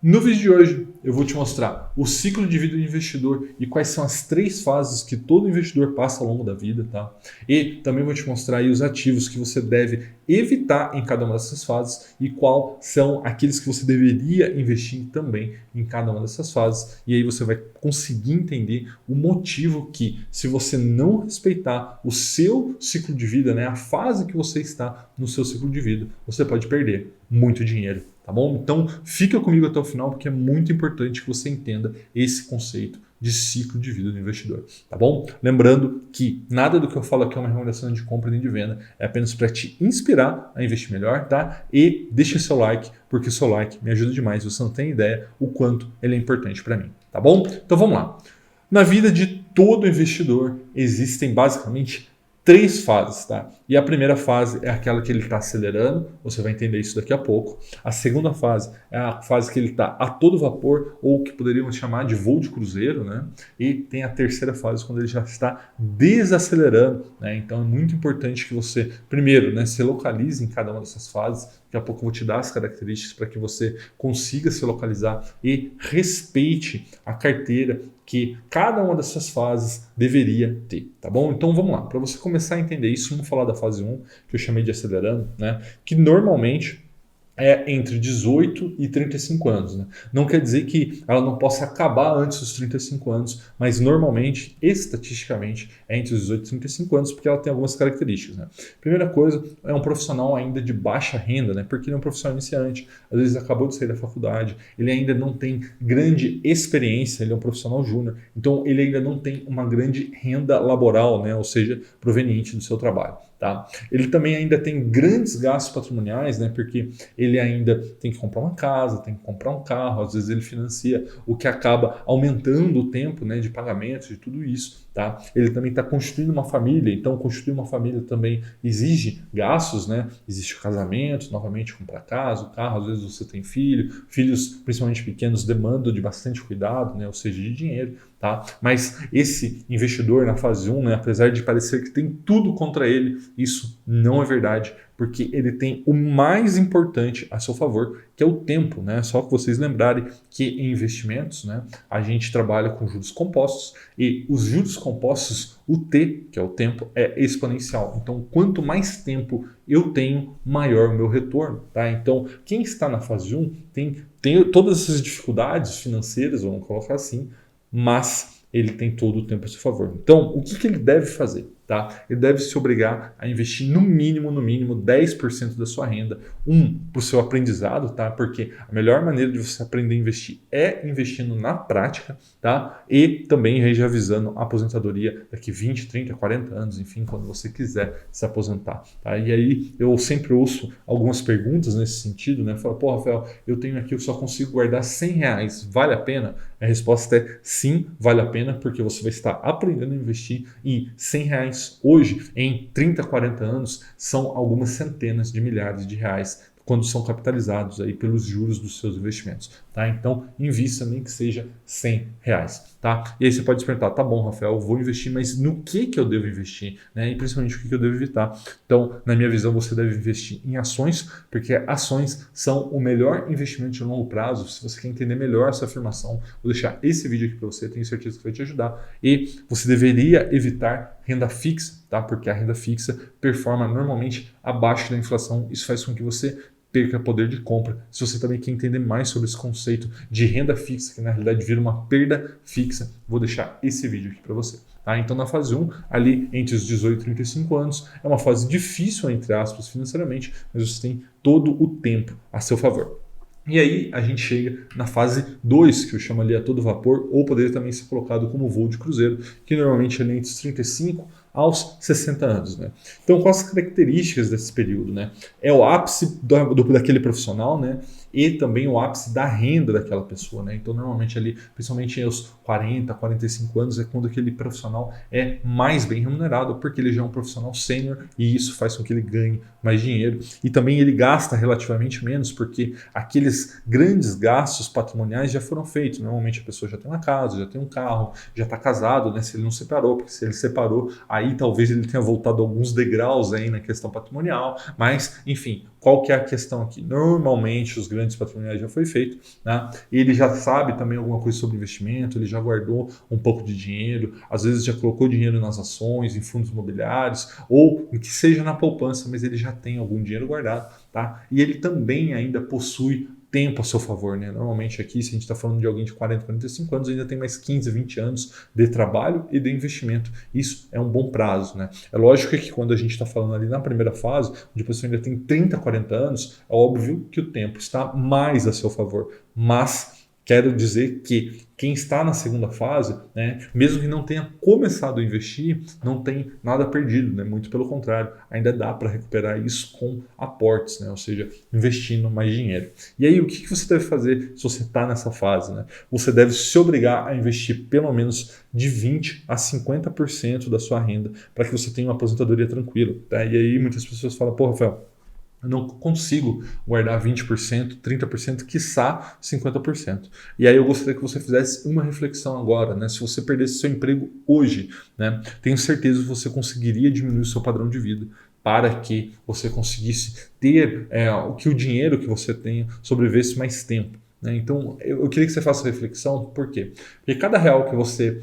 No vídeo de hoje eu vou te mostrar o ciclo de vida do investidor e quais são as 3 fases que todo investidor passa ao longo da vida, tá? E também vou te mostrar aí os ativos que você deve evitar em cada uma dessas fases e qual são aqueles que você deveria investir também em cada uma dessas fases. E aí você vai conseguir entender o motivo que, se você não respeitar o seu ciclo de vida, né, a fase que você está no seu ciclo de vida, você pode perder muito dinheiro. Tá bom? Então fica comigo até o final porque é muito importante que você entenda esse conceito de ciclo de vida do investidor, tá bom? Lembrando que nada do que eu falo aqui é uma recomendação de compra nem de venda, é apenas para te inspirar a investir melhor, tá? E deixa seu like, porque o seu like me ajuda demais, você não tem ideia o quanto ele é importante para mim, tá bom? Então vamos lá. Na vida de todo investidor existem basicamente 3 fases, tá? E a primeira fase é aquela que ele está acelerando, você vai entender isso daqui a pouco. A segunda fase é a fase que ele está a todo vapor, ou que poderíamos chamar de voo de cruzeiro, né? E tem a terceira fase, quando ele já está desacelerando, né? Então é muito importante que você, primeiro, né, se localize em cada uma dessas fases. Daqui a pouco eu vou te dar as características para que você consiga se localizar e respeite a carteira que cada uma dessas fases deveria ter, tá bom? Então vamos lá, para você começar a entender isso, vamos falar da fase 1, que eu chamei de acelerando, né? Que normalmente é entre 18 e 35 anos. Né? Não quer dizer que ela não possa acabar antes dos 35 anos, mas normalmente, estatisticamente, é entre os 18 e 35 anos, porque ela tem algumas características. Né? Primeira coisa, é um profissional ainda de baixa renda, né? Porque ele é um profissional iniciante, às vezes acabou de sair da faculdade, ele ainda não tem grande experiência, ele é um profissional júnior, então ele ainda não tem uma grande renda laboral, né? Ou seja, proveniente do seu trabalho. Tá? Ele também ainda tem grandes gastos patrimoniais, né? Porque ele ainda tem que comprar uma casa, tem que comprar um carro, às vezes ele financia, o que acaba aumentando o tempo, né, de pagamento de tudo isso. Tá? Ele também está constituindo uma família, então constituir uma família também exige gastos, né? Existe o casamento, novamente comprar casa, o carro, às vezes você tem filhos principalmente pequenos demandam de bastante cuidado, né? Ou seja, de dinheiro. Tá? Mas esse investidor na fase 1, né, apesar de parecer que tem tudo contra ele, isso não é verdade, porque ele tem o mais importante a seu favor, que é o tempo. Né? Só que vocês lembrarem que em investimentos, né, a gente trabalha com juros compostos e os juros compostos, o T, que é o tempo, é exponencial. Então, quanto mais tempo eu tenho, maior o meu retorno. Tá? Então, quem está na fase 1 tem todas essas dificuldades financeiras, vamos colocar assim, mas ele tem todo o tempo a seu favor. Então, o que ele deve fazer? Tá? Ele deve se obrigar a investir no mínimo 10% da sua renda. Para o seu aprendizado, tá? Porque a melhor maneira de você aprender a investir é investindo na prática, tá? E também reavisando a aposentadoria daqui 20, 30, 40 anos, enfim, quando você quiser se aposentar. Tá? E aí eu sempre ouço algumas perguntas nesse sentido, né? Fala, pô, Rafael, eu tenho aqui, eu só consigo guardar R$ 100, vale a pena? A resposta é sim, vale a pena, porque você vai estar aprendendo a investir e R$ 100 hoje, em 30, 40 anos, são algumas centenas de milhares de reais quando são capitalizados aí pelos juros dos seus investimentos. Tá? Então, invista nem que seja R$ 100. Tá? E aí você pode se perguntar, tá bom, Rafael, eu vou investir, mas no que eu devo investir? Né? E principalmente o que eu devo evitar? Então, na minha visão, você deve investir em ações, porque ações são o melhor investimento de longo prazo. Se você quer entender melhor essa afirmação, vou deixar esse vídeo aqui para você, tenho certeza que vai te ajudar. E você deveria evitar renda fixa, tá? Porque a renda fixa performa normalmente abaixo da inflação. Isso faz com que você perca poder de compra. Se você também quer entender mais sobre esse conceito de renda fixa, que na realidade vira uma perda fixa, vou deixar esse vídeo aqui para você. Tá? Então, na fase 1, ali entre os 18 e 35 anos, é uma fase difícil, entre aspas, financeiramente, mas você tem todo o tempo a seu favor. E aí a gente chega na fase 2, que eu chamo ali a todo vapor, ou poderia também ser colocado como voo de cruzeiro, que normalmente é ali entre os 35 aos 60 anos. Né? Então, quais as características desse período? Né? É o ápice daquele profissional, né? E também o ápice da renda daquela pessoa. Né? Então, normalmente ali, principalmente aos 40, 45 anos, é quando aquele profissional é mais bem remunerado, porque ele já é um profissional sênior e isso faz com que ele ganhe mais dinheiro. E também ele gasta relativamente menos, porque aqueles grandes gastos patrimoniais já foram feitos. Normalmente a pessoa já tem uma casa, já tem um carro, já está casado, né? Se ele não separou, porque se ele separou, aí aí talvez ele tenha voltado alguns degraus aí na questão patrimonial, mas enfim, qual que é a questão aqui? Normalmente os grandes patrimoniais já foi feito, né? Ele já sabe também alguma coisa sobre investimento, ele já guardou um pouco de dinheiro, às vezes já colocou dinheiro nas ações, em fundos imobiliários, ou que seja na poupança, mas ele já tem algum dinheiro guardado, tá? E ele também ainda possui tempo a seu favor, né? Normalmente aqui, se a gente está falando de alguém de 40, 45 anos, ainda tem mais 15, 20 anos de trabalho e de investimento. Isso é um bom prazo, né? É lógico que quando a gente está falando ali na primeira fase, onde a pessoa ainda tem 30, 40 anos, é óbvio que o tempo está mais a seu favor, mas quero dizer que quem está na segunda fase, né, mesmo que não tenha começado a investir, não tem nada perdido, né? Muito pelo contrário, ainda dá para recuperar isso com aportes, né? Ou seja, investindo mais dinheiro. E aí, o que você deve fazer se você está nessa fase? Né? Você deve se obrigar a investir pelo menos de 20% a 50% da sua renda para que você tenha uma aposentadoria tranquila. Tá? E aí muitas pessoas falam, pô, Rafael, eu não consigo guardar 20%, 30%, quiçá 50%. E aí eu gostaria que você fizesse uma reflexão agora, né? Se você perdesse seu emprego hoje, né? Tenho certeza que você conseguiria diminuir o seu padrão de vida para que você conseguisse ter o dinheiro que você tenha sobrevivesse mais tempo. Né? Então, eu queria que você faça reflexão, por quê? Porque cada real que você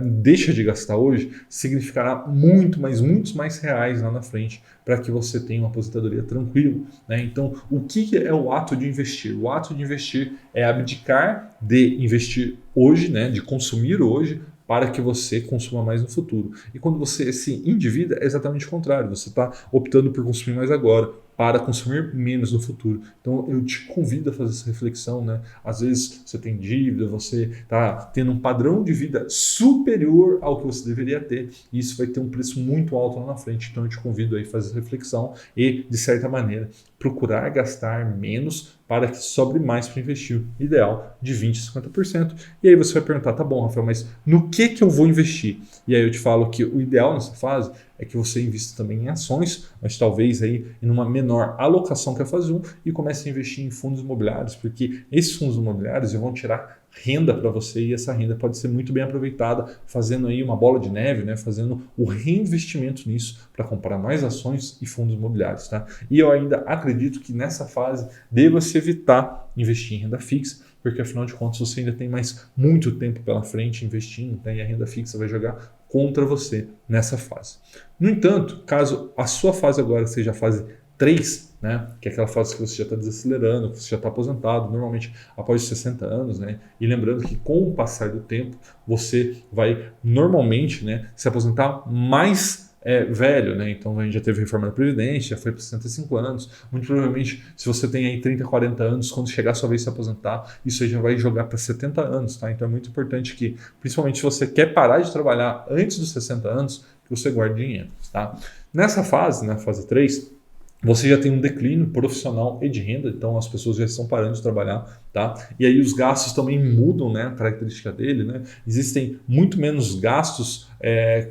deixa de gastar hoje significará muito, mas muitos mais reais lá na frente para que você tenha uma aposentadoria tranquila. Né? Então, o que é o ato de investir? O ato de investir é abdicar de investir hoje, né? De consumir hoje, para que você consuma mais no futuro. E quando você se endivida, é exatamente o contrário. Você está optando por consumir mais agora, para consumir menos no futuro. Então eu te convido a fazer essa reflexão, né? Às vezes você tem dívida, você está tendo um padrão de vida superior ao que você deveria ter, e isso vai ter um preço muito alto lá na frente. Então eu te convido aí a fazer essa reflexão e, de certa maneira, procurar gastar menos para que sobre mais para investir. Ideal de 20% a 50%. E aí você vai perguntar, tá bom, Rafael, mas no que eu vou investir? E aí eu te falo que o ideal nessa fase é que você invista também em ações, mas talvez aí em uma menor alocação que a fase 1 e comece a investir em fundos imobiliários, porque esses fundos imobiliários vão tirar renda para você e essa renda pode ser muito bem aproveitada fazendo aí uma bola de neve, né? Fazendo o reinvestimento nisso para comprar mais ações e fundos imobiliários. Tá? E eu ainda acredito que nessa fase deva-se evitar investir em renda fixa, porque afinal de contas você ainda tem mais muito tempo pela frente investindo, né? E a renda fixa vai jogar contra você nessa fase. No entanto, caso a sua fase agora seja a fase 3, né, que é aquela fase que você já está desacelerando, que você já está aposentado, normalmente após os 60 anos, né, e lembrando que com o passar do tempo, você vai normalmente, né, se aposentar mais velho, né? Então a gente já teve reforma da Previdência, já foi para 65 anos. Muito provavelmente, se você tem aí 30, 40 anos, quando chegar a sua vez de se aposentar, isso aí já vai jogar para 70 anos, tá? Então é muito importante que, principalmente se você quer parar de trabalhar antes dos 60 anos, que você guarde dinheiro, tá? Nessa fase, na fase 3, você já tem um declínio profissional e de renda, então as pessoas já estão parando de trabalhar, tá? E aí os gastos também mudam, né? A característica dele, né? Existem muito menos gastos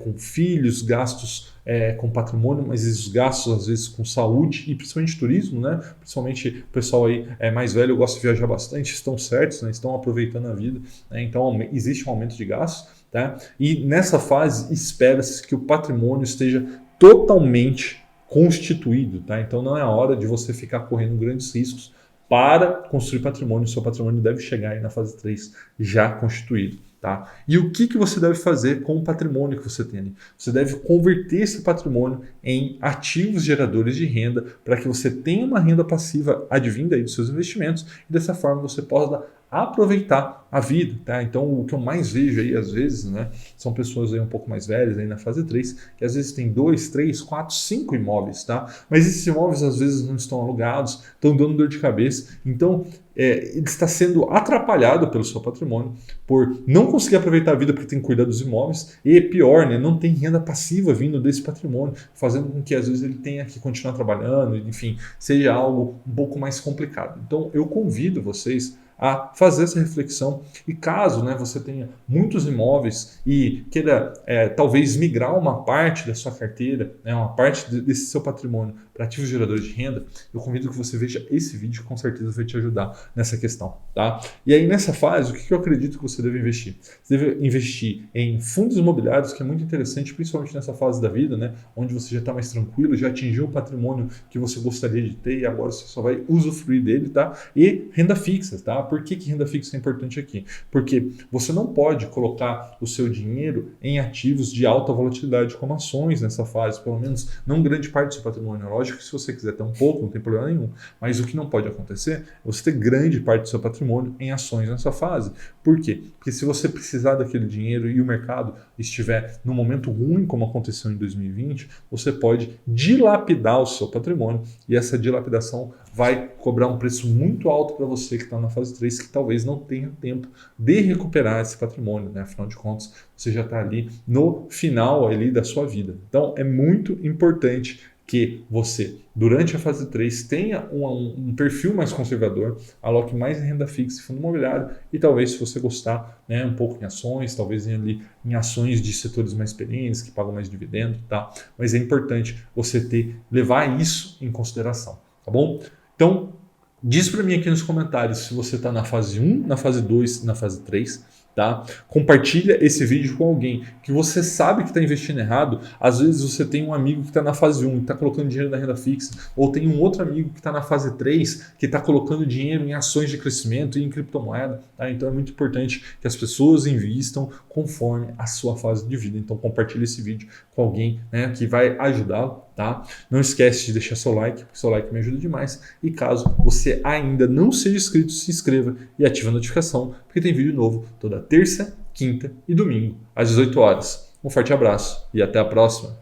com filhos, gastos com patrimônio, mas esses gastos às vezes com saúde e principalmente turismo, né? Principalmente o pessoal aí mais velho gosta de viajar bastante, estão certos, né? Estão aproveitando a vida, né? Então existe um aumento de gastos, tá? E nessa fase espera-se que o patrimônio esteja totalmente constituído, tá? Então não é a hora de você ficar correndo grandes riscos para construir patrimônio. O seu patrimônio deve chegar aí na fase 3 já constituído, tá? E o que você deve fazer com o patrimônio que você tem ali? Você deve converter esse patrimônio em ativos geradores de renda para que você tenha uma renda passiva advinda aí dos seus investimentos e dessa forma você possa aproveitar a vida, tá? Então o que eu mais vejo aí às vezes, né, são pessoas aí um pouco mais velhas aí na fase 3, que às vezes tem 2, 3, 4, 5 imóveis, tá? Mas esses imóveis às vezes não estão alugados, estão dando dor de cabeça, então ele está sendo atrapalhado pelo seu patrimônio por não conseguir aproveitar a vida porque tem que cuidar dos imóveis e pior, né, não tem renda passiva vindo desse patrimônio, fazendo com que às vezes ele tenha que continuar trabalhando, enfim, seja algo um pouco mais complicado. Então eu convido vocês a fazer essa reflexão e caso, né, você tenha muitos imóveis e queira talvez migrar uma parte da sua carteira, né, uma parte desse seu patrimônio para ativos geradores de renda, eu convido que você veja esse vídeo que com certeza vai te ajudar nessa questão. Tá? Tá? E aí nessa fase, o que eu acredito que você deve investir? Você deve investir em fundos imobiliários, que é muito interessante, principalmente nessa fase da vida, né? Onde você já está mais tranquilo, já atingiu o patrimônio que você gostaria de ter e agora você só vai usufruir dele, tá? E renda fixa, tá? Por que renda fixa é importante aqui? Porque você não pode colocar o seu dinheiro em ativos de alta volatilidade, como ações nessa fase, pelo menos não grande parte do seu patrimônio. Lógico que se você quiser ter um pouco, não tem problema nenhum, mas o que não pode acontecer é você ter grande parte do seu patrimônio em ações nessa fase. Por quê? Porque se você precisar daquele dinheiro e o mercado estiver num momento ruim, como aconteceu em 2020, você pode dilapidar o seu patrimônio e essa dilapidação vai cobrar um preço muito alto para você que está na fase 3, que talvez não tenha tempo de recuperar esse patrimônio, né? Afinal de contas, você já está ali no final ali da sua vida. Então, é muito importante que você, durante a fase 3, tenha um perfil mais conservador, aloque mais em renda fixa e fundo imobiliário e talvez, se você gostar, né, um pouco em ações, talvez ali em ações de setores mais perenes, que pagam mais dividendo, tá? Mas é importante você levar isso em consideração, tá bom? Então, diz para mim aqui nos comentários se você está na fase 1, na fase 2, na fase 3, tá? Compartilha esse vídeo com alguém que você sabe que está investindo errado. Às vezes você tem um amigo que está na fase 1 e está colocando dinheiro na renda fixa, ou tem um outro amigo que está na fase 3 que está colocando dinheiro em ações de crescimento e em criptomoeda. Tá? Então é muito importante que as pessoas invistam conforme a sua fase de vida. Então compartilha esse vídeo com alguém, né, que vai ajudá-lo. Tá? Não esquece de deixar seu like, porque seu like me ajuda demais. E caso você ainda não seja inscrito, se inscreva e ative a notificação, porque tem vídeo novo toda terça, quinta e domingo, às 18 horas. Um forte abraço e até a próxima!